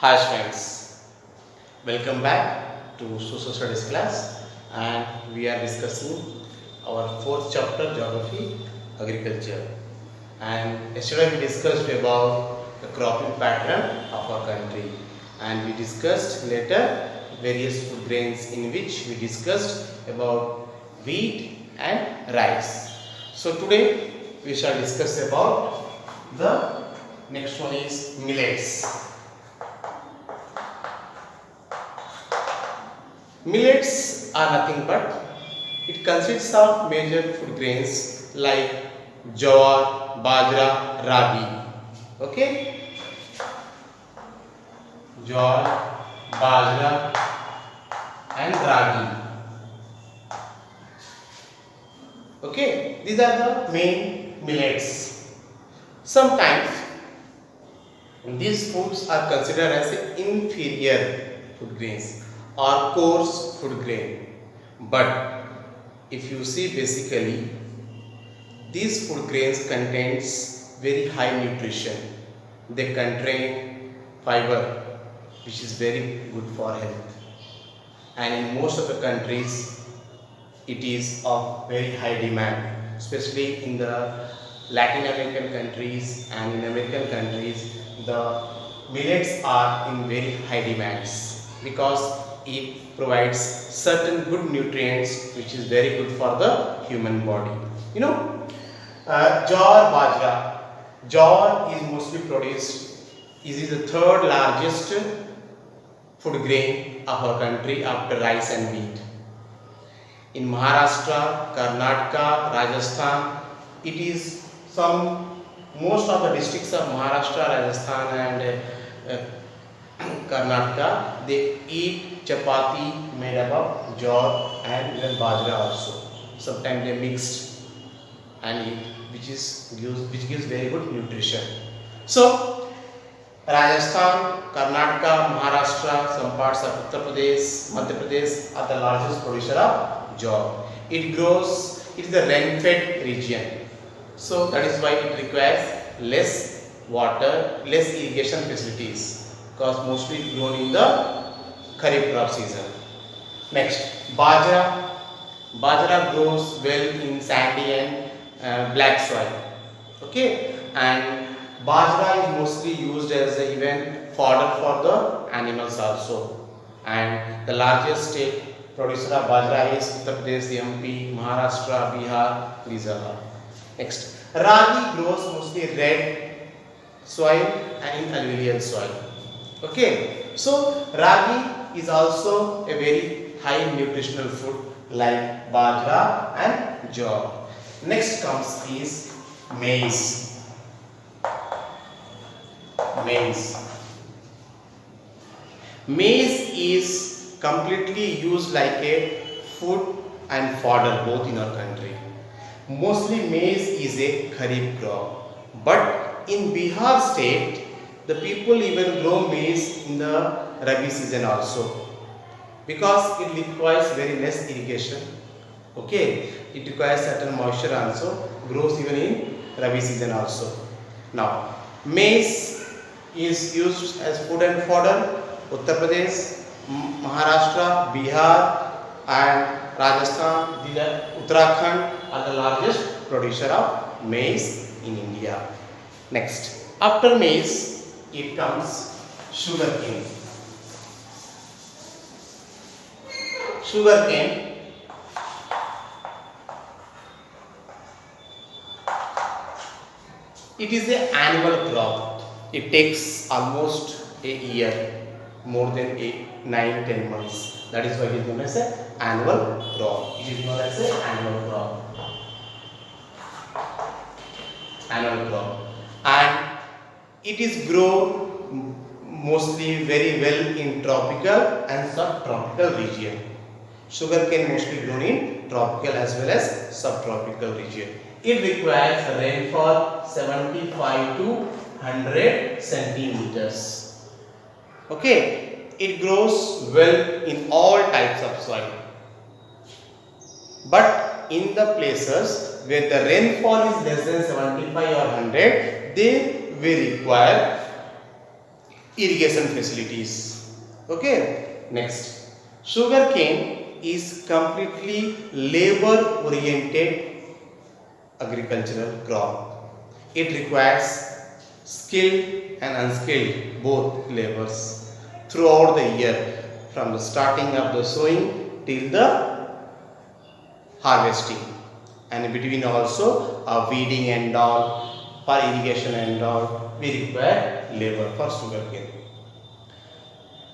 Hi friends, welcome back to Social Studies class, and we are discussing our fourth chapter, Geography, Agriculture. And yesterday we discussed about the cropping pattern of our country, and we discussed later various food grains, in which we discussed about wheat and rice. So today we shall discuss about the next one is millets. Millets are nothing but it consists of major food grains like jowar, bajra, ragi. Okay, jowar, bajra, and ragi. Okay, these are the main millets. Sometimes these foods are considered as inferior food grains or coarse food grain. But if you see, basically these food grains contains very high nutrition. They contain fiber, which is very good for health, and in most of the countries it is of very high demand, especially in the Latin American countries and in American countries. The millets are in very high demands because it provides certain good nutrients which is very good for the human body. You know, jowar, bajra. Jowar is mostly produced. It is the third largest food grain of our country after rice and wheat. In Maharashtra, Karnataka, Rajasthan, it is most of the districts of Maharashtra, Rajasthan, and Karnataka, they eat chapati made up of jowar and even bajra also. Sometimes they mixed and eat, which gives very good nutrition. So Rajasthan, Karnataka, Maharashtra, some parts of Uttar Pradesh, Madhya Pradesh are the largest producer of jowar. It is the rain-fed region. So that is why it requires less water, less irrigation facilities, because mostly grown in the Kharif crop season. Next, bajra. Bajra grows well in sandy and black soil. Okay, and bajra is mostly used as even fodder for the animals also. And the largest state producer of bajra is Uttar Pradesh, MP, Maharashtra, Bihar. These are. Next, ragi grows mostly red soil and in alluvial soil. Okay, so ragi is also a very high nutritional food like bajra and jowar. Next comes is maize. Maize. Maize is completely used like a food and fodder both in our country. Mostly maize is a kharif crop, but in Bihar state the people even grow maize in the rabi season also, because it requires very less irrigation. Okay, it requires certain moisture also, grows even in rabi season also. Now maize is used as food and fodder. Uttar Pradesh, Maharashtra, Bihar and Rajasthan, Uttarakhand are the largest producer of maize in India. Next, after maize, it comes sugarcane. Sugarcane it is an annual crop. It takes almost a year, more than 9-10 months. That is why it is known as an annual crop. It is known as an annual crop. Annual crop. And it is grown mostly very well in tropical and subtropical region. Sugarcane mostly grown in tropical as well as subtropical region. It requires a rainfall 75 to 100 centimeters. Okay, it grows well in all types of soil. But in the places where the rainfall is less than 75 or 100, they will require irrigation facilities. Okay, next, sugarcane is completely labor oriented agricultural crop. It requires skilled and unskilled both labors throughout the year, from the starting of the sowing till the harvesting, and between also weeding and all, for irrigation and all we require labor for sugarcane.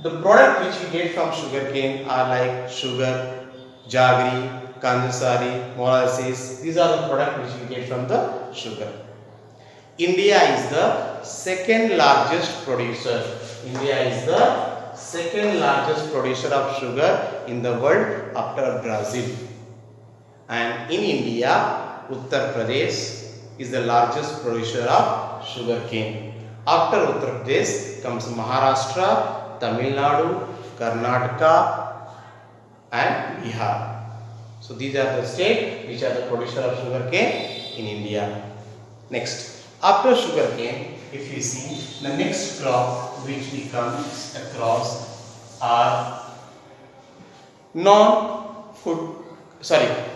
The product which we get from sugarcane are like sugar, jaggery, kanjasari, molasses. These are the products which we get from the sugar. India is the second largest producer. India is the second largest producer of sugar in the world after Brazil. And in India, Uttar Pradesh is the largest producer of sugarcane. After Uttar Pradesh comes Maharashtra, Tamil Nadu, Karnataka and Bihar. So these are the states which are the producer of sugarcane in India. Next, after sugarcane, if you see the next crop which we comes across are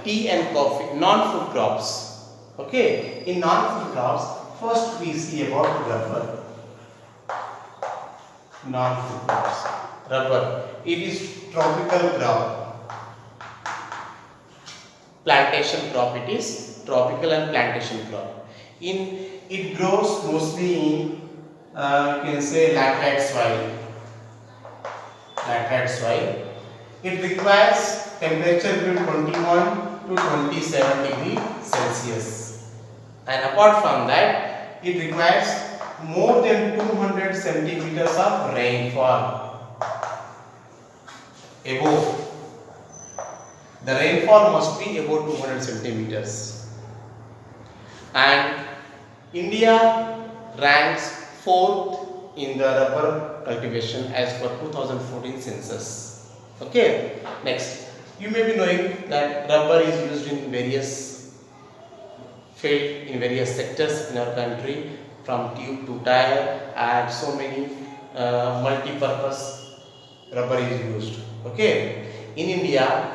tea and coffee, non-food crops. Okay, in non-food crops, first we see about rubber. Non-food crops, rubber. It is tropical crop, plantation crop. It is tropical and plantation crop. It grows mostly in you can say laterite soil. Laterite soil. It requires temperature between 21 to 27 degree Celsius, and apart from that it requires more than 200 centimeters of rainfall. Above, the rainfall must be above 200 centimeters, and India ranks 4th in the rubber cultivation as per 2014 census. Okay, next, you may be knowing that rubber is used in various field, in various sectors in our country, from tube to tire, and so many multi-purpose rubber is used. Okay, in India,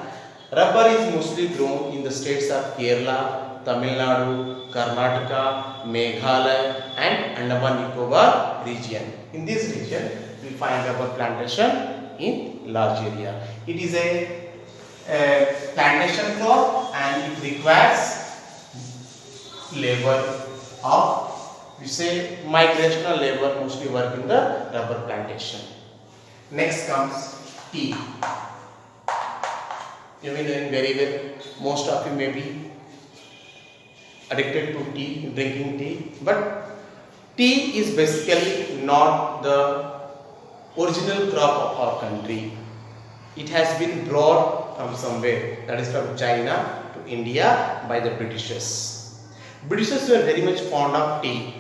rubber is mostly grown in the states of Kerala, Tamil Nadu, Karnataka, Meghalaya and Andaman Nicobar region. In this region, we find rubber plantation in large area. It is a plantation crop and it requires labor of, we say, migrational labor mostly work in the rubber plantation. Next comes tea. You may know very well, most of you may be addicted to tea, drinking tea, but tea is basically not the original crop of our country. It has been brought from somewhere, that is from China to India by the Britishers. Britishers were very much fond of tea.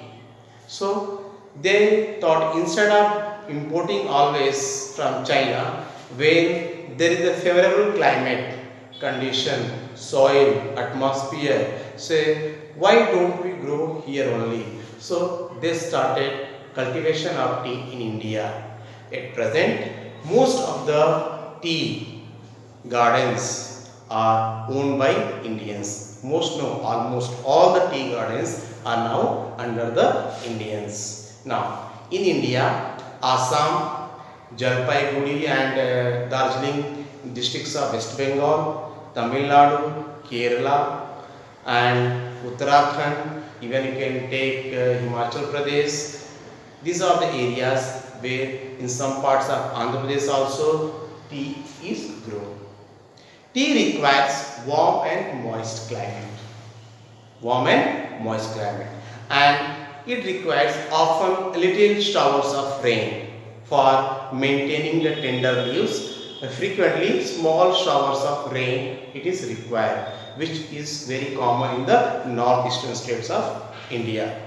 So they thought, instead of importing always from China, when there is a favorable climate, condition, soil, atmosphere, say why don't we grow here only? So they started cultivation of tea in India. At present, most of the tea gardens are owned by Indians. Almost all the tea gardens are now under the Indians. Now, in India, Assam, Jalpaiguri and Darjeeling districts of West Bengal, Tamil Nadu, Kerala and Uttarakhand, even you can take Himachal Pradesh. These are the areas where in some parts of Andhra Pradesh also tea is grown. Tea requires warm and moist climate. And it requires often little showers of rain for maintaining the tender leaves. Frequently small showers of rain it is required, which is very common in the northeastern states of India.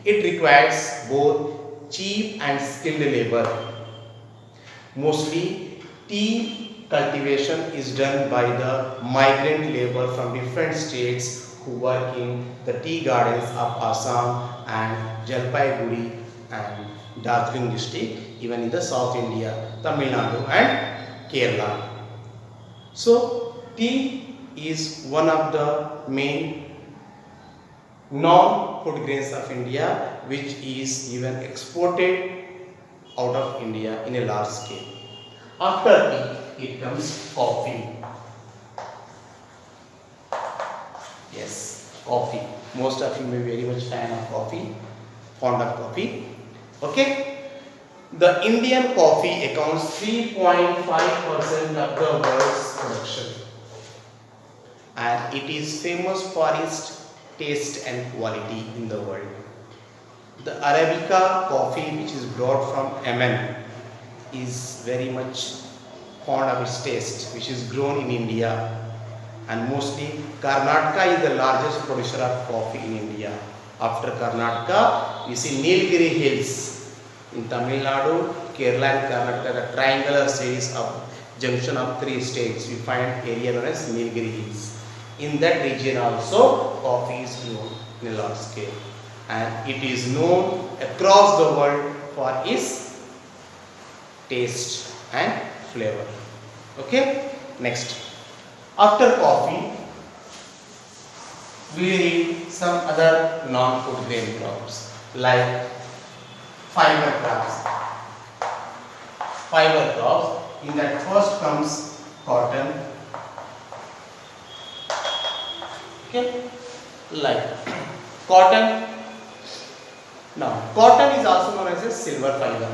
It requires both cheap and skilled labor. Mostly tea cultivation is done by the migrant labor from different states who work in the tea gardens of Assam and Jalpaiguri and Darjeeling district, even in the South India, Tamil Nadu and Kerala. So tea is one of the main non-food grains of India, which is even exported out of India in a large scale. After tea, it comes coffee. Yes, coffee. Most of you may be very much fan of coffee, fond of coffee. Okay. The Indian coffee accounts 3.5% of the world's production, and it is famous for its taste and quality in the world. The Arabica coffee, which is brought from Yemen, is very much fond of its taste, which is grown in India, and mostly Karnataka is the largest producer of coffee in India. After Karnataka, you see Nilgiri Hills in Tamil Nadu, Kerala and Karnataka, the triangular series of junction of three states. We find area known as Nilgiri Hills. In that region also, coffee is grown in a large scale, and it is known across the world for its taste and flavor. Okay, next. After coffee, we read some other non-food grain crops like fiber crops. Fiber crops, in that first comes cotton. Okay, like cotton. Now, cotton is also known as a silver fiber,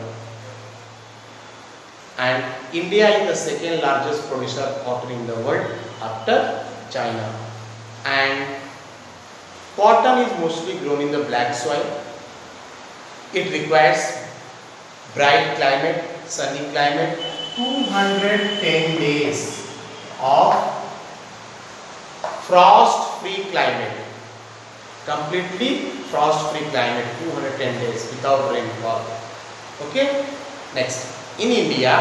and India is the second largest producer of cotton in the world after China. And cotton is mostly grown in the black soil. It requires bright climate, sunny climate, 210 days of frost-free climate, completely frost-free climate, 210 days without rainfall. Okay, next. In India,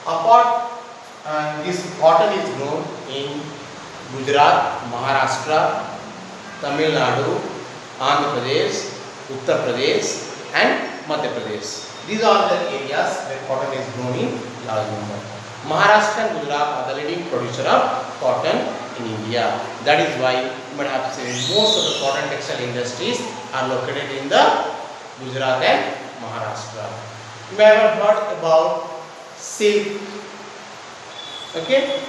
apart this cotton is grown in Gujarat, Maharashtra, Tamil Nadu, Andhra Pradesh, Uttar Pradesh and Madhya Pradesh. These are the areas where cotton is grown in large number. Maharashtra and Gujarat are the leading producer of cotton in India. That is why you might have seen most of the cotton textile industries are located in the Gujarat and Maharashtra. You may have heard about silk. Okay,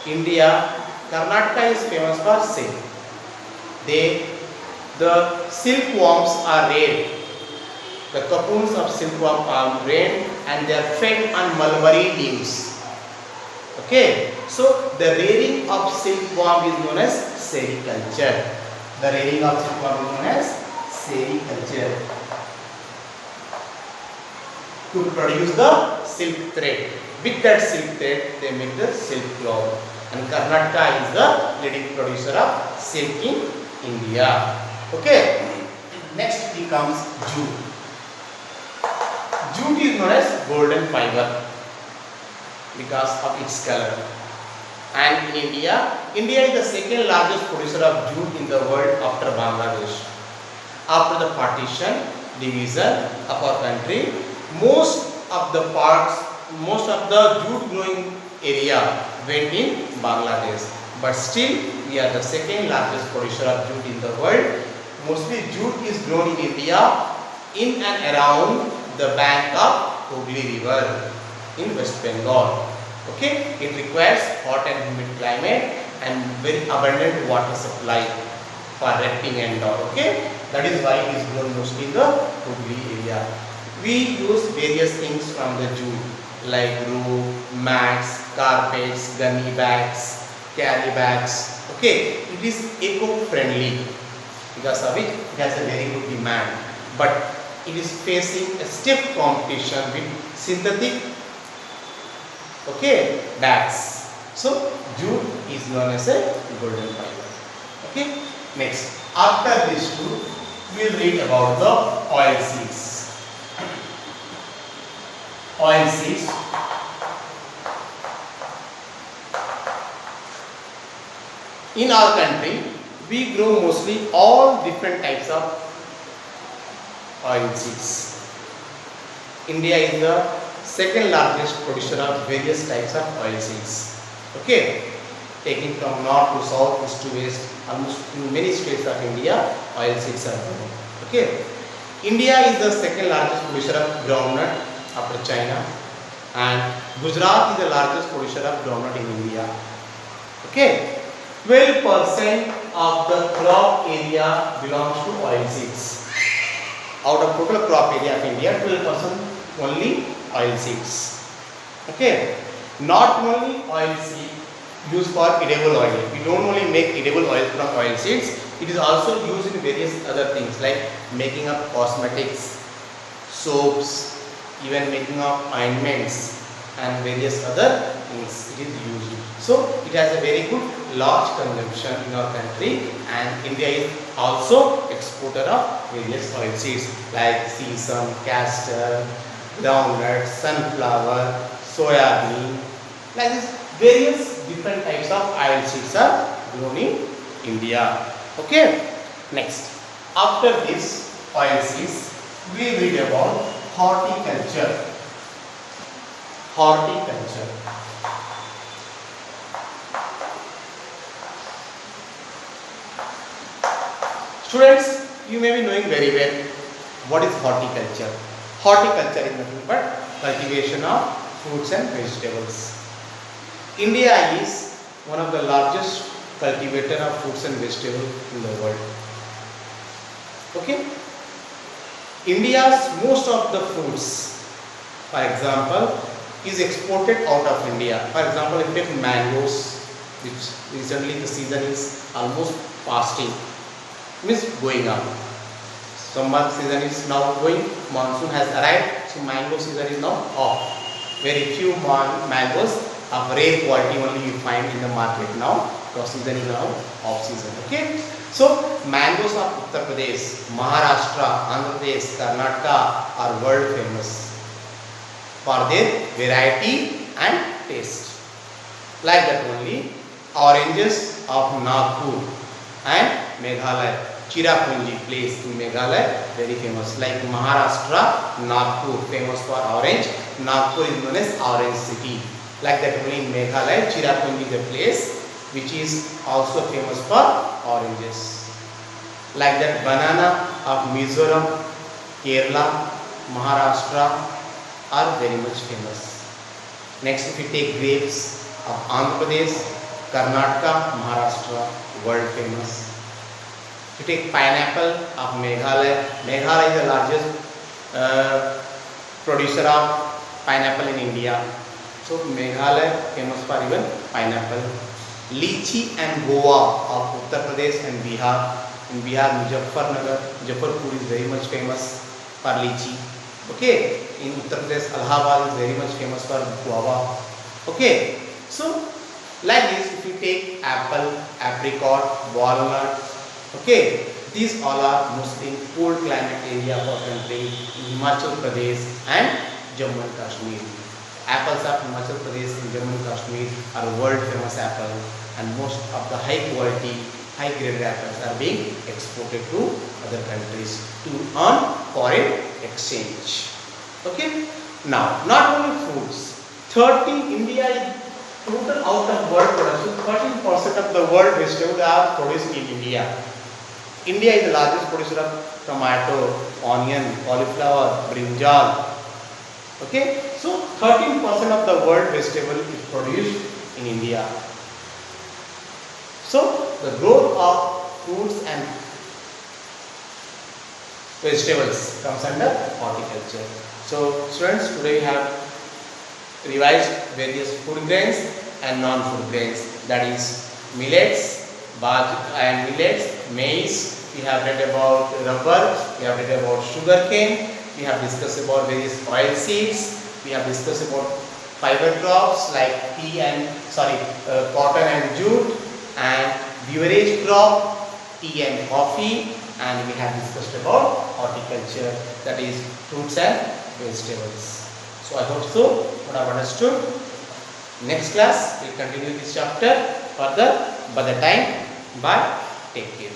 India, Karnataka is famous for silk. The silkworms are reared. The cocoons of silkworm are reared and they are fed on mulberry leaves. Okay, so the rearing of silkworm is known as sericulture. The rearing of silkworm is known as sericulture. To produce the silk thread. With that silk thread, they make the silk cloth. And Karnataka is the leading producer of silk in India. Okay. Next comes jute. Jute is known as golden fiber because of its color. And in India, India is the second largest producer of jute in the world after Bangladesh. After the partition, division of our country, most of the jute growing area went in Bangladesh. But still, we are the second largest producer of jute in the world. Mostly jute is grown in India in and around the bank of Hooghly River in West Bengal. Okay, it requires hot and humid climate and very abundant water supply for wrapping and all. Okay, that is why it is grown mostly in the Hooghly area. We use various things from the jute like roof, mats, carpets, gunny bags, carry bags. Okay, it is eco-friendly because of it has a very good demand. But it is facing a stiff competition with synthetic bags. So jute is known as a golden fiber. Okay, next. After this two, we will read about the oil seeds. Oil seeds. In our country, we grow mostly all different types of oil seeds. India is the second largest producer of various types of oilseeds. Okay, taking from north to south, east to west, almost in many states of India, oilseeds are grown. Okay, India is the second largest producer of groundnut after China, and Gujarat is the largest producer of groundnut in India. Okay, 12% of the crop area belongs to oilseeds. Out of total crop area of India, 12% only oilseeds. Okay, not only oilseed used for edible oil. We don't only make edible oil from oilseeds. It is also used in various other things like making up cosmetics, soaps, even making up ointments and various other things it is used. So it has a very good large consumption in our country, and India is also exporter of various oilseeds like sesame, castor, groundnut, sunflower, soya bean. Like this, various different types of oilseeds are grown in India. Okay. Next, after this oilseeds, we read about horticulture. Horticulture. Students, you may be knowing very well what is horticulture. Horticulture is nothing but cultivation of fruits and vegetables. India is one of the largest cultivator of fruits and vegetables in the world. Okay? India's most of the fruits, for example, is exported out of India. For example, if you take mangoes, which recently the season is almost passing, means going up. Summer season is now going, monsoon has arrived, so mango season is now off. Very few mangoes of rare quality only you find in the market now, because season is now off season. Okay, so mangoes of Uttar Pradesh, Maharashtra, Andhra Pradesh, Karnataka are world famous for their variety and taste. Like that only, oranges of Nagpur and Meghalaya, Cherrapunji place in Meghalaya, very famous. Like Maharashtra, Nagpur famous for orange. Nagpur is known as Orange City. Like that only in Meghalaya, Cherrapunji is a place which is also famous for oranges. Like that banana of Mizoram, Kerala, Maharashtra are very much famous. Next, if you take grapes of Andhra Pradesh, Karnataka, Maharashtra, world famous. If you take pineapple of Meghalaya, Meghalaya is the largest producer of pineapple in India. So Meghalaya famous for even pineapple. Lychee and Goa of Uttar Pradesh and Bihar. In Bihar, Muzaffarpur is very much famous for lychee. Okay, in Uttar Pradesh, Allahabad is very much famous for guava. Okay, so like this, if you take apple, apricot, walnut, okay, these all are mostly in cold climate area of our country, Himachal Pradesh and Jammu and Kashmir. Apples of Himachal Pradesh and Jammu and Kashmir are world famous apple, and most of the high quality, high graded apples are being exported to other countries to earn foreign exchange. Okay. Now, not only fruits, India is total out of world production, 13% of the world vegetables are produced in India. India is the largest producer of tomato, onion, cauliflower, brinjal. Okay, so 13% of the world vegetable is produced in India. So the growth of fruits and vegetables comes under horticulture. So students, today we have revised various food grains and non-food grains, that is millets, maize. We have read about rubber, we have read about sugarcane, we have discussed about various oil seeds, we have discussed about fiber crops like cotton and jute, and beverage crop, tea and coffee, and we have discussed about horticulture, that is fruits and vegetables. So I hope so what I have understood. Next class we will continue this chapter further. By the time, bye, take care.